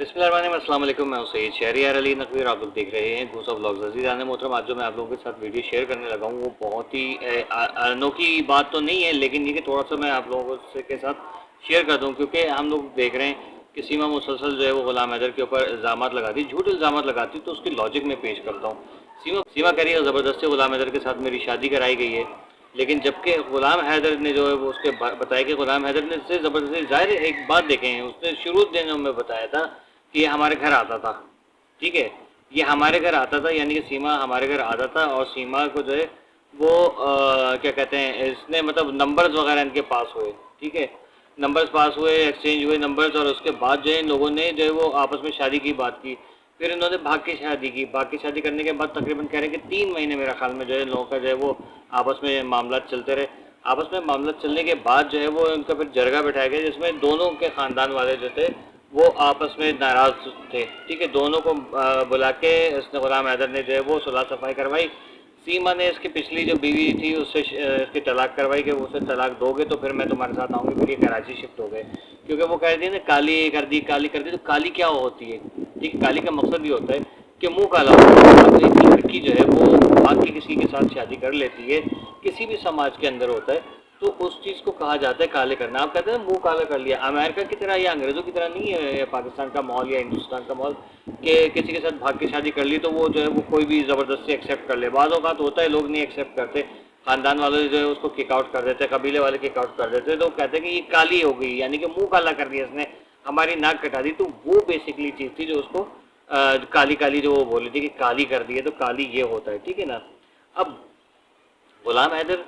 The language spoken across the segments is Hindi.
बिस्मिल्लाहिर्रहमानिर्रहीम, अस्सलाम वालेकुम। मैं सैयद शहरियार अली नकवी, आप लोग देख रहे हैं घूसा व्लॉग्स। अज़ीज़ान मोहतरम, आज जो मैं आप लोगों के साथ वीडियो शेयर करने लगा हूँ वो बहुत ही अनोखी बात तो नहीं है, लेकिन ये कि थोड़ा सा मैं आप लोगों के साथ शेयर कर दूँ, क्योंकि हम लोग देख रहे हैं कि सीमा मुसलसल जो है वो ग़ुलाम हैदर के ऊपर इल्ज़ाम लगाती, झूठ इल्ज़ाम लगाती। तो उसकी लॉजिक में पेश करता हूँ। सीमा कह रही है ज़बरदस्ती ग़ुलाम हैदर के साथ मेरी शादी कराई गई है, लेकिन जबकि ग़ुलाम हैदर ने जो है वो उसके बताया कि ग़ुलाम हैदर ने से ज़बरदस्ती, ज़ाहिर एक बात देखें, उसने शुरू दिनों में बताया था कि ये हमारे घर आता था। ठीक है, ये हमारे घर आता था, यानी कि सीमा हमारे घर आता था, और सीमा को जो है वो क्या कहते हैं, इसने मतलब नंबर्स वगैरह इनके पास हुए। ठीक है, नंबर्स पास हुए, एक्सचेंज हुए नंबर्स, और उसके बाद जो है इन लोगों ने जो है वो आपस में शादी की बात की। फिर इन्होंने भाग की शादी की। भाग की शादी करने के बाद तकरीबन कह रहे हैं कि 3 महीने मेरा ख्याल में जो है इन लोगों का जो है वो आपस में मामला चलते रहे। आपस में मामला चलने के बाद जो है वो इनका फिर जरगा बैठाया गया, जिसमें दोनों के ख़ानदान वाले जो थे वो आपस में नाराज़ थे। ठीक है, दोनों को बुला के इसने ग़ुलाम हैदर ने जो है वो सुलह सफ़ाई करवाई। सीमा ने इसकी पिछली जो बीवी थी उससे इसकी तलाक करवाई कि उसे तलाक दोगे तो फिर मैं तुम्हारे साथ आऊँगी। फिर ये कराची शिफ्ट हो गए, क्योंकि वो कह रही थी ना काली कर दी, काली कर दी। तो काली क्या होती है? ठीक, काली का मकसद ये होता है कि मुँह काला होता है। अब एक लड़की जो है वो भाग के किसी के साथ शादी कर लेती है, किसी भी समाज के अंदर होता है, तो उस चीज़ को कहा जाता है काले करना। आप कहते हैं मुंह काला कर लिया। अमेरिका की तरह या अंग्रेज़ों की तरह नहीं है पाकिस्तान का माहौल या हिंदुस्तान का माहौल कि किसी के साथ भाग के शादी कर ली तो वो जो है वो कोई भी ज़बरदस्ती एक्सेप्ट कर ले। बाज़ औक़ात होता है लोग नहीं एक्सेप्ट करते, ख़ानदान वाले जो है उसको किक आउट कर देते, कबीले वाले किक आउट कर देते, तो कहते हैं कि ये काली हो गई, यानी कि मुँह काला कर दिया इसने, हमारी नाक कटा दी। तो वो बेसिकली चीज़ थी जो उसको काली काली जो वो बोली थी कि काली कर दी है, तो काली ये होता है। ठीक है ना। अब ग़ुलाम हैदर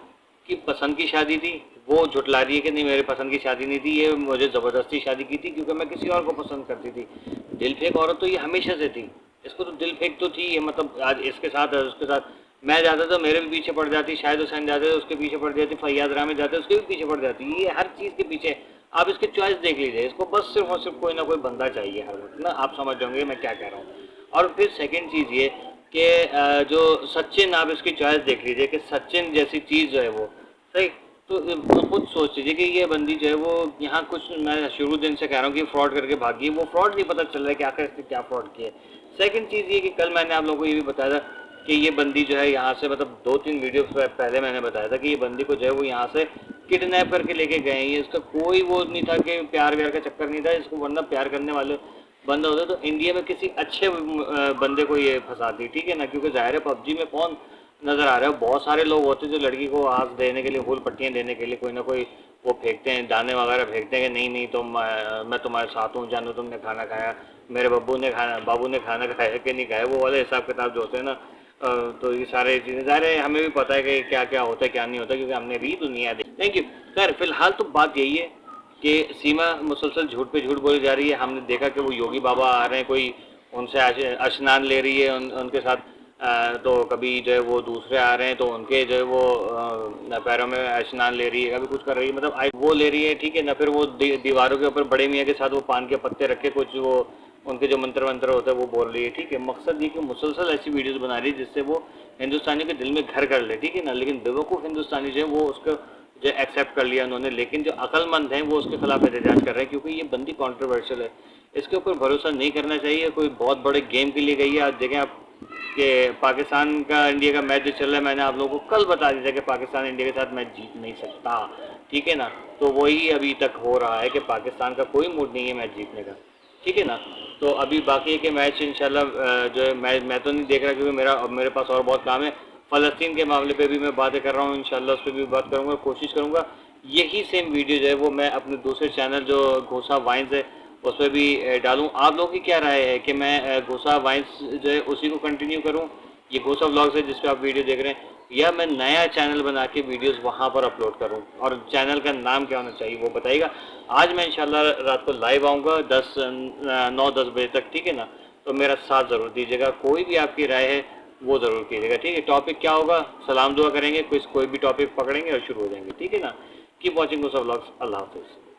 की पसंद की शादी थी, वो झुठला रही है कि नहीं मेरी पसंद की शादी नहीं थी, ये मुझे ज़बरदस्ती शादी की थी क्योंकि मैं किसी और को पसंद करती थी। दिल फेंक औरत तो ये हमेशा से थी, इसको तो दिल फेंक तो थी ये, मतलब आज इसके साथ है उसके साथ। मैं जाता तो मेरे भी पीछे पड़ जाती, शायद हुसैन जाते तो उसके पीछे पड़ जाती, फैयाज रामे जाते उसके भी पीछे पड़ जाती। ये हर चीज़ के पीछे आप इसकी चॉइस देख लीजिए, इसको बस सिर्फ और सिर्फ कोई ना कोई बंदा चाहिए हर वक्त ना। आप समझ जाओगे मैं क्या कह रहा हूँ। और फिर सेकेंड चीज़ ये कि जो सचिन, आप इसकी चॉइस देख लीजिए कि सचिन जैसी चीज़ जो है वो सही। तो खुद सोच लीजिए कि ये बंदी जो है वो यहाँ कुछ, मैं शुरू दिन से कह रहा हूँ कि फ्रॉड करके भागी, वो फ्रॉड नहीं पता चल रहा है कि आखिर इसने क्या फ्रॉड किया है। सेकंड चीज़ ये कि कल मैंने आप लोगों को ये भी बताया था कि ये बंदी जो है यहाँ से, मतलब 2-3 वीडियो पहले मैंने बताया था कि ये बंदी को जो है वो यहाँ से किडनैप करके लेके गए हैं। इसका कोई वो नहीं था कि प्यार व्यार का चक्कर नहीं था इसको, वरना प्यार करने वाले बंदा होता तो इंडिया में किसी अच्छे बंदे को ये फंसाती। ठीक है ना, क्योंकि ज़ाहिर है पबजी में कौन नज़र आ रहा है, बहुत सारे लोग होते हैं जो लड़की को आग देने के लिए, फूल पट्टियाँ देने के लिए कोई ना कोई वो फेंकते हैं, दाने वगैरह फेंकते हैं कि नहीं नहीं तुम मैं तुम्हारे साथ हूँ, जानू तुमने खाना खाया, मेरे बाबू ने खाना खाया कि नहीं खाया, वो वाले हिसाब किताब जो होते हैं ना। तो ये सारे चीज़ें ज़ाहिर है हमें भी पता है कि क्या क्या होता है क्या नहीं होता, क्योंकि हमने भी दुनिया देखी। Thank you. खैर फिलहाल तो बात यही है कि सीमा मुसलसल झूठ पे झूठ बोली जा रही है। हमने देखा कि वो योगी बाबा आ रहे हैं, कोई उनसे स्नान ले रही है, उनके साथ तो कभी जो है वो दूसरे आ रहे हैं तो उनके जो है वो पैरों में स्नान ले रही है, कभी कुछ कर रही है, मतलब वो ले रही है। ठीक है ना। फिर वो दीवारों के ऊपर बड़े मियाँ के साथ वो पान के पत्ते रखे, कुछ वो उनके जो मंत्र वंत्र होते हैं वो बोल रही है। ठीक है, मकसद ये कि मुसलसल ऐसी वीडियोस बना रही है जिससे वो हिंदुस्तानी के दिल में घर कर ले। ठीक है ना। लेकिन बेवकूफ़ हिंदुस्तानी जो है वो उसको जो एक्सेप्ट कर लिया उन्होंने, लेकिन जो अक्लमंद हैं वो उसके खिलाफ एहतजाज कर रहे हैं, क्योंकि ये बंदी कॉन्ट्रोवर्शियल है, इसके ऊपर भरोसा नहीं करना चाहिए। कोई बहुत बड़े गेम के लिए गई है। आज देखें आप कि पाकिस्तान का इंडिया का मैच जो चल रहा है, मैंने आप लोगों को कल बता दिया था कि पाकिस्तान इंडिया के साथ मैच जीत नहीं सकता। ठीक है ना। तो वही अभी तक हो रहा है कि पाकिस्तान का कोई मूड नहीं है मैच जीतने का। ठीक है ना। तो अभी बाकी के मैच इंशाल्लाह जो है मैं तो नहीं देख रहा, क्योंकि मेरे पास और बहुत काम है। फ़लस्तीन के मामले पे भी मैं बातें कर रहा हूँ, इंशाल्लाह उस पर भी बात करूँगा, कोशिश करूँगा यही सेम वीडियो जो है वो मैं अपने दूसरे चैनल जो घोसा वाइन्स है उस पर भी डालूँ। आप लोगों की क्या राय है कि मैं घोसा वाइन्स जो है उसी को कंटिन्यू करूँ, ये घोसा व्लॉग्स है जिस पे आप वीडियो देख रहे हैं, या मैं नया चैनल बना के वीडियोस वहाँ पर अपलोड करूँ, और चैनल का नाम क्या होना चाहिए वो बताइएगा। आज मैं इंशाल्लाह रात को लाइव आऊँगा 9-10 बजे तक। ठीक है ना। तो मेरा साथ ज़रूर दीजिएगा, कोई भी आपकी राय है वो ज़रूर कीजिएगा। ठीक है, टॉपिक क्या होगा, सलाम दुआ करेंगे, कोई भी टॉपिक पकड़ेंगे और शुरू हो जाएंगे। ठीक है ना। Keep watching Ghosa vlogs. अल्लाह हाफिज़।